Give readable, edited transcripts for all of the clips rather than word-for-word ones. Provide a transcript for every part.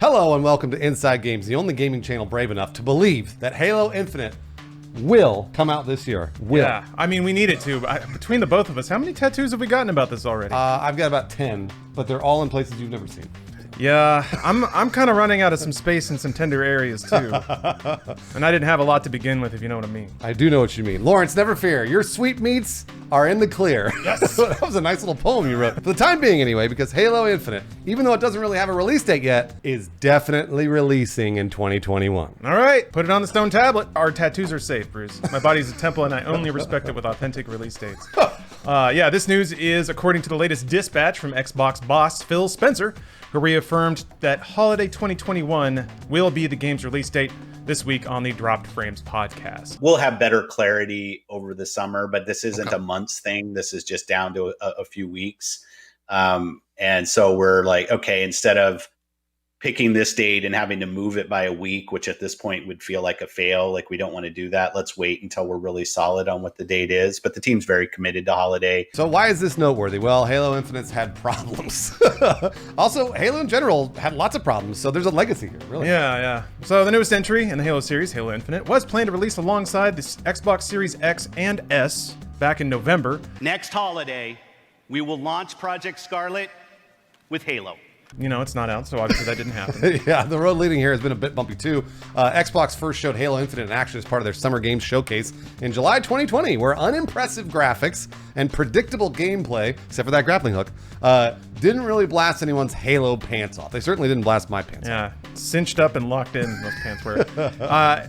Hello and welcome to Inside Games, the only gaming channel brave enough to believe that Halo Infinite will come out this year. Yeah, I mean, we need it to. Between the both of us, how many tattoos have we gotten about this already? I've got about 10, but they're all in places you've never seen. Yeah, I'm kind of running out of some space in some tender areas too. And I didn't have a lot to begin with, if you know what I mean. I do know what you mean. Lawrence, never fear. Your sweetmeats are in the clear. Yes. That was a nice little poem you wrote. For the time being anyway, because Halo Infinite, even though it doesn't really have a release date yet, is definitely releasing in 2021. All right, put it on the stone tablet. Our tattoos are safe, Bruce. My body's a temple and I only respect it with authentic release dates. Yeah, this news is according to the latest dispatch from Xbox boss Phil Spencer, who reaffirmed that holiday 2021 will be the game's release date this week on the Dropped Frames podcast. We'll have better clarity over the summer, but this isn't a month's thing. This is just down to a few weeks. And so we're like, okay, instead of picking this date and having to move it by a week, which at this point would feel like a fail, like we don't want to do that. Let's wait until we're really solid on what the date is. But the team's very committed to holiday. So why is this noteworthy? Well, Halo Infinite's had problems. Also, Halo in general had lots of problems, so there's a legacy here, really. Yeah. So the newest entry in the Halo series, Halo Infinite, was planned to release alongside the Xbox Series X and S back in November. Next holiday, we will launch Project Scarlet with Halo. You know, it's not out, so obviously that didn't happen. Yeah, the road leading here has been a bit bumpy too. Xbox first showed Halo Infinite in action as part of their Summer Games Showcase in July 2020, where unimpressive graphics and predictable gameplay, except for that grappling hook, didn't really blast anyone's Halo pants off. They certainly didn't blast my pants off. Yeah, cinched up and locked in, those pants were.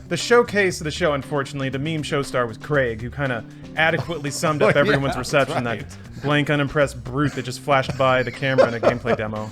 The showcase of the show, unfortunately, the meme show star was Craig, who kind of adequately summed up everyone's reception, right. That blank, unimpressed brute that just flashed by the camera in a gameplay demo.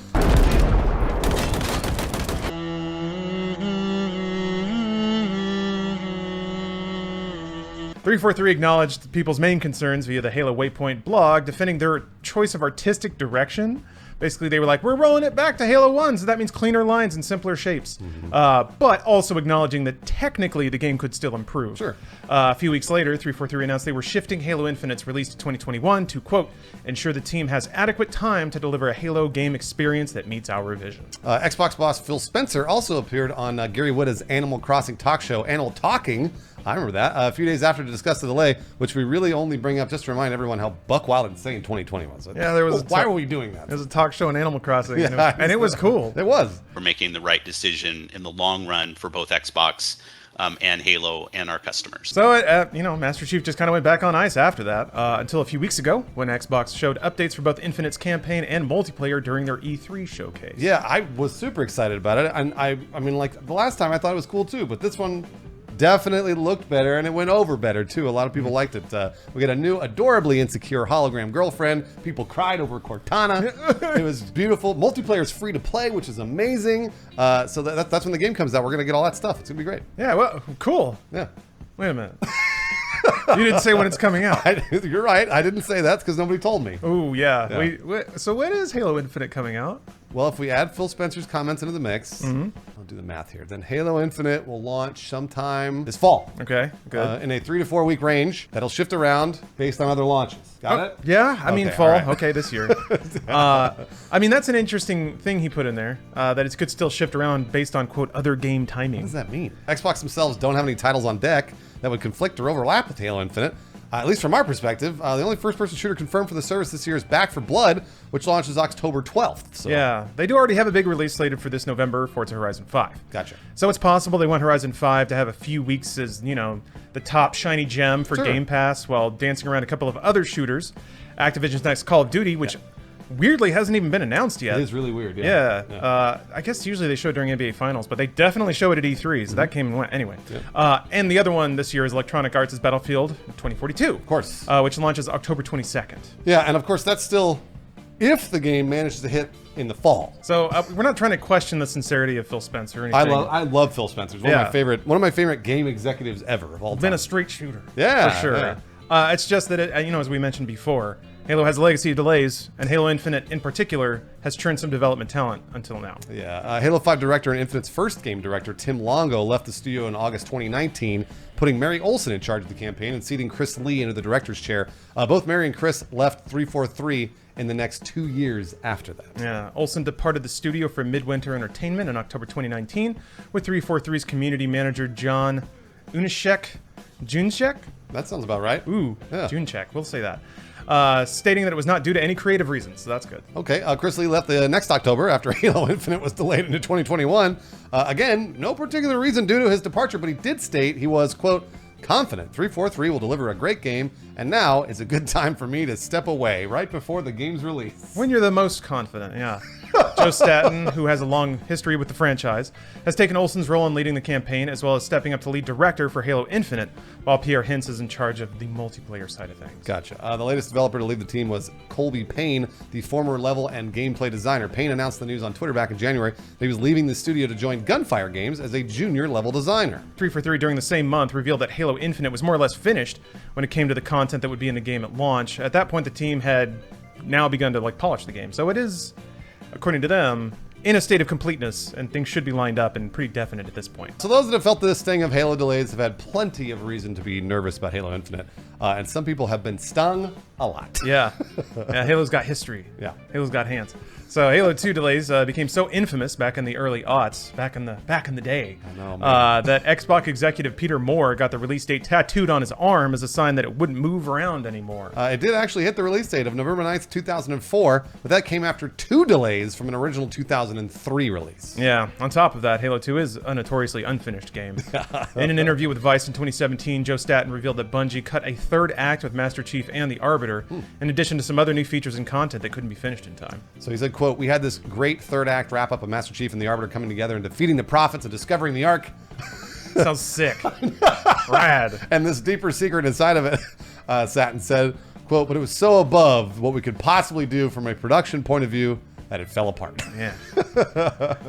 343 acknowledged people's main concerns via the Halo Waypoint blog, defending their choice of artistic direction. Basically, they were like, we're rolling it back to Halo 1, so that means cleaner lines and simpler shapes. But also acknowledging that technically the game could still improve. Sure. A few weeks later, 343 announced they were shifting Halo Infinite's release to 2021 to, quote, ensure the team has adequate time to deliver a Halo game experience that meets our vision. Xbox boss Phil Spencer also appeared on Gary Whitta's Animal Crossing talk show, Animal Talking. I remember that. A few days after to discuss the delay, which we really only bring up just to remind everyone how buck wild and insane 2020 was. Yeah, there was. Why were we doing that? There was a talk show on Animal Crossing, Yeah, and it was cool. It was. We're making the right decision in the long run for both Xbox and Halo and our customers. So, Master Chief just kind of went back on ice after that, until a few weeks ago when Xbox showed updates for both Infinite's campaign and multiplayer during their E3 showcase. Yeah, I was super excited about it. And I mean, like the last time I thought it was cool too, but this one definitely looked better and it went over better too. A lot of people liked it. We got a new adorably insecure hologram girlfriend. People cried over Cortana. It was beautiful. Multiplayer is free to play, which is amazing. So that's when the game comes out. We're going to get all that stuff. It's going to be great. Yeah, well, cool. Yeah. Wait a minute. You didn't say when it's coming out. You're right. I didn't say that because nobody told me. Oh, yeah. So when is Halo Infinite coming out? Well, if we add Phil Spencer's comments into the mix, I'll do the math here. Then Halo Infinite will launch sometime this fall. Okay, good. In a 3 to 4 week range that'll shift around based on other launches. Got it? Yeah, I mean fall. Right. Okay, this year. I mean, that's an interesting thing he put in there, that it could still shift around based on, quote, other game timing. What does that mean? Xbox themselves don't have any titles on deck that would conflict or overlap with Halo Infinite. At least from our perspective, the only first-person shooter confirmed for the service this year is Back 4 Blood, which launches October 12th. So. Yeah, they do already have a big release slated for this November, Forza Horizon 5. Gotcha. So it's possible they want Horizon 5 to have a few weeks as, the top shiny gem for Game Pass while dancing around a couple of other shooters. Activision's next Call of Duty, which weirdly hasn't even been announced yet. It is really weird, yeah. I guess usually they show it during NBA Finals, but they definitely show it at E3, so that came and went. Anyway. And the other one this year is Electronic Arts' Battlefield 2042. Of course. Which launches October 22nd. Yeah, and of course that's still if the game manages to hit in the fall. So we're not trying to question the sincerity of Phil Spencer or anything. I love Phil Spencer. He's one of my favorite game executives ever of all time. Been a straight shooter. Yeah. For sure. Yeah. It's just that, as we mentioned before, Halo has a legacy of delays, and Halo Infinite, in particular, has churned some development talent until now. Yeah, Halo 5 director and Infinite's first game director, Tim Longo, left the studio in August 2019, putting Mary Olson in charge of the campaign and seating Chris Lee into the director's chair. Both Mary and Chris left 343 in the next 2 years after that. Yeah, Olson departed the studio for Midwinter Entertainment in October 2019, with 343's community manager John Junshek? That sounds about right. Ooh, Yeah. Junchek, we'll say that. Stating that it was not due to any creative reasons, so that's good. Okay, Chris Lee left the next October after Halo Infinite was delayed into 2021. Again, no particular reason due to his departure, but he did state he was, quote, confident 343 will deliver a great game, and now is a good time for me to step away right before the game's release. When you're the most confident, yeah. Joe Staten, who has a long history with the franchise, has taken Olsen's role in leading the campaign, as well as stepping up to lead director for Halo Infinite, while Pierre Hintz is in charge of the multiplayer side of things. Gotcha. The latest developer to lead the team was Colby Payne, the former level and gameplay designer. Payne announced the news on Twitter back in January that he was leaving the studio to join Gunfire Games as a junior level designer. 343 during the same month revealed that Halo Infinite was more or less finished when it came to the content that would be in the game at launch. At that point, the team had now begun to polish the game. So it is, according to them, in a state of completeness, and things should be lined up and pretty definite at this point. So those that have felt the sting of Halo delays have had plenty of reason to be nervous about Halo Infinite, and some people have been stung a lot. Yeah. Yeah, Halo's got history. Yeah. Halo's got hands. So Halo 2 delays became so infamous back in the early aughts, back in the day, I know, man. that Xbox executive Peter Moore got the release date tattooed on his arm as a sign that it wouldn't move around anymore. It did actually hit the release date of November 9th, 2004, but that came after 2 delays from an original 2003 release. Yeah, on top of that, Halo 2 is a notoriously unfinished game. In an interview with Vice in 2017, Joe Staten revealed that Bungie cut a third act with Master Chief and the Arbiter, in addition to some other new features and content that couldn't be finished in time. So he said, quote, we had this great third act wrap up of Master Chief and the Arbiter coming together and defeating the Prophets and discovering the Ark. Sounds sick. Rad. And this deeper secret inside of it, Satin said, quote, but it was so above what we could possibly do from a production point of view that it fell apart. Yeah.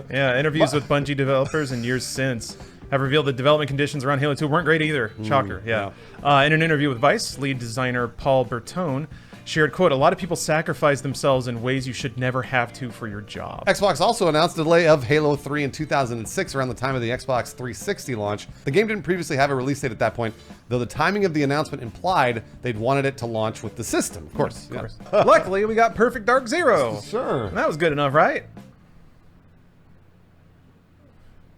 Yeah, interviews with Bungie developers in years since have revealed that development conditions around Halo 2 weren't great either. Shocker, yeah. In an interview with Vice, lead designer Paul Bertone shared, quote, a lot of people sacrifice themselves in ways you should never have to for your job. Xbox also announced a delay of Halo 3 in 2006 around the time of the Xbox 360 launch. The game didn't previously have a release date at that point, though the timing of the announcement implied they'd wanted it to launch with the system. Of course. Of course. Luckily, we got Perfect Dark Zero. Sure. And that was good enough, right?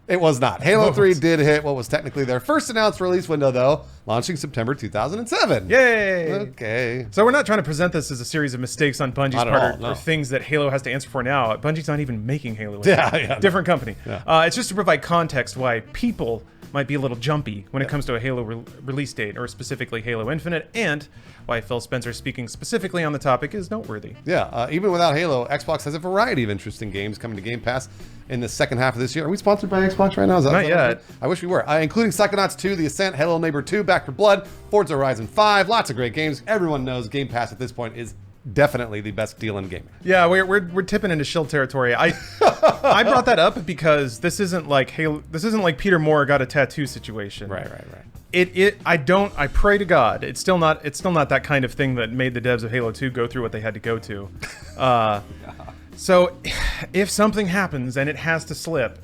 It was not. Halo 3 did hit what was technically their first announced release window, though, launching September 2007. Yay! Okay. So we're not trying to present this as a series of mistakes on Bungie's Not at part all, no. or things that Halo has to answer for now. Bungie's not even making Halo. Yeah, Different company. Yeah. It's just to provide context why people might be a little jumpy when it comes to a Halo release date, or specifically Halo Infinite, and why Phil Spencer speaking specifically on the topic is noteworthy. Yeah, even without Halo, Xbox has a variety of interesting games coming to Game Pass in the second half of this year. Are we sponsored by Xbox right now? Is that Not yet. I wish we were. Including Psychonauts 2, The Ascent, Hello Neighbor 2, Back 4 Blood, Forza Horizon 5, lots of great games. Everyone knows Game Pass at this point is definitely the best deal in gaming. Yeah, we're tipping into shill territory. I brought that up because this isn't like Halo. This isn't like Peter Moore got a tattoo situation. Right. I pray to God it's still not that kind of thing that made the devs of Halo 2 go through what they had to go to. So if something happens and it has to slip,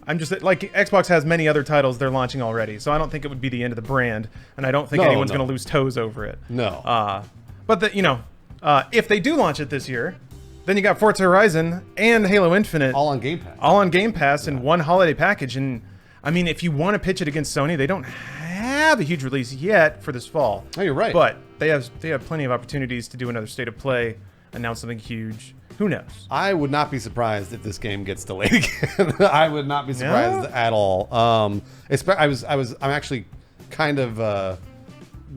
I'm just like, Xbox has many other titles they're launching already, so I don't think it would be the end of the brand, and I don't think anyone's going to lose toes over it. No. But if they do launch it this year, then you got Forza Horizon and Halo Infinite All on Game Pass. all on Game Pass in one holiday package. And I mean, if you want to pitch it against Sony, they don't have a huge release yet for this fall. Oh, you're right. But they have plenty of opportunities to do another state of play, announce something huge. Who knows? I would not be surprised if this game gets delayed again. I would not be surprised at all. I'm actually kind of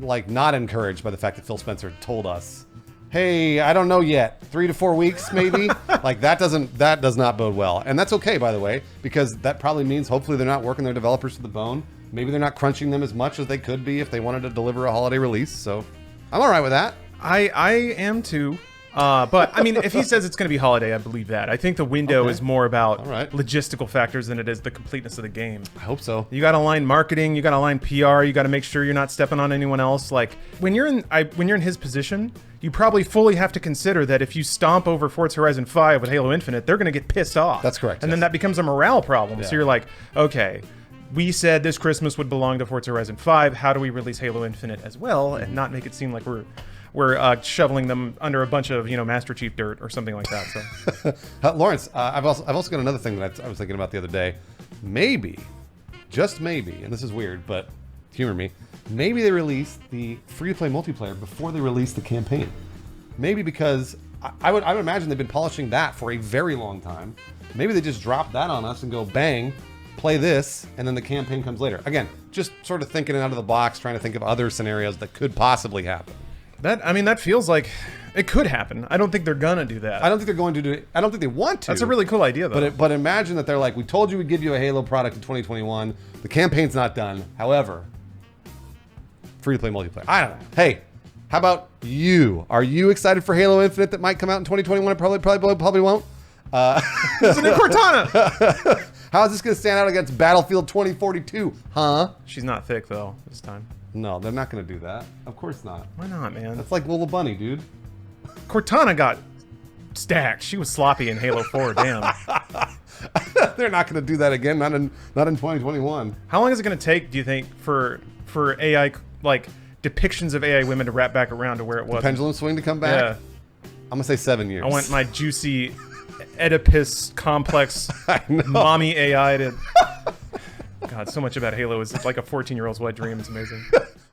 not encouraged by the fact that Phil Spencer told us, hey, I don't know yet, 3 to 4 weeks maybe. That does not bode well. And that's okay, by the way, because that probably means hopefully they're not working their developers to the bone. Maybe they're not crunching them as much as they could be if they wanted to deliver a holiday release. So I'm all right with that. I am too. But I mean, if he says it's going to be holiday, I believe that. I think the window Okay. is more about All right. logistical factors than it is the completeness of the game. I hope so. You got to align marketing, you got to align PR, you got to make sure you're not stepping on anyone else. Like when you're in his position, you probably fully have to consider that if you stomp over Forza Horizon 5 with Halo Infinite, they're going to get pissed off. That's correct, And then yes. that becomes a morale problem. Yeah. So you're like, okay, we said this Christmas would belong to Forza Horizon 5. How do we release Halo Infinite as well and not make it seem like we're shoveling them under a bunch of Master Chief dirt or something like that? So Lawrence, I've also got another thing that I was thinking about the other day. Maybe, just maybe, and this is weird, but humor me. Maybe they release the free-to-play multiplayer before they release the campaign. Maybe because I would imagine they've been polishing that for a very long time. Maybe they just drop that on us and go bang, play this, and then the campaign comes later. Again, just sort of thinking out of the box, trying to think of other scenarios that could possibly happen. that feels like it could happen. I don't think they're gonna do that. I don't think they're going to do it. I don't think they want to. That's a really cool idea, though. But imagine that they're like, we told you we'd give you a Halo product in 2021. The campaign's not done. However, free-to-play multiplayer. I don't know. Hey, how about you? Are you excited for Halo Infinite that might come out in 2021? It probably won't. It's a new Cortana. How is this going to stand out against Battlefield 2042? Huh? She's not thick though this time. No, they're not going to do that. Of course not. Why not, man? That's like Little Bunny, dude. Cortana got stacked. She was sloppy in Halo 4. Damn. They're not going to do that again. Not in 2021. How long is it going to take, do you think, for AI, like, depictions of AI women to wrap back around to where it was? Pendulum swing to come back? Yeah. I'm going to say 7 years. I want my juicy Oedipus complex know. mommy AI to... God, so much about Halo is like a 14-year-old's wet dream. It's amazing.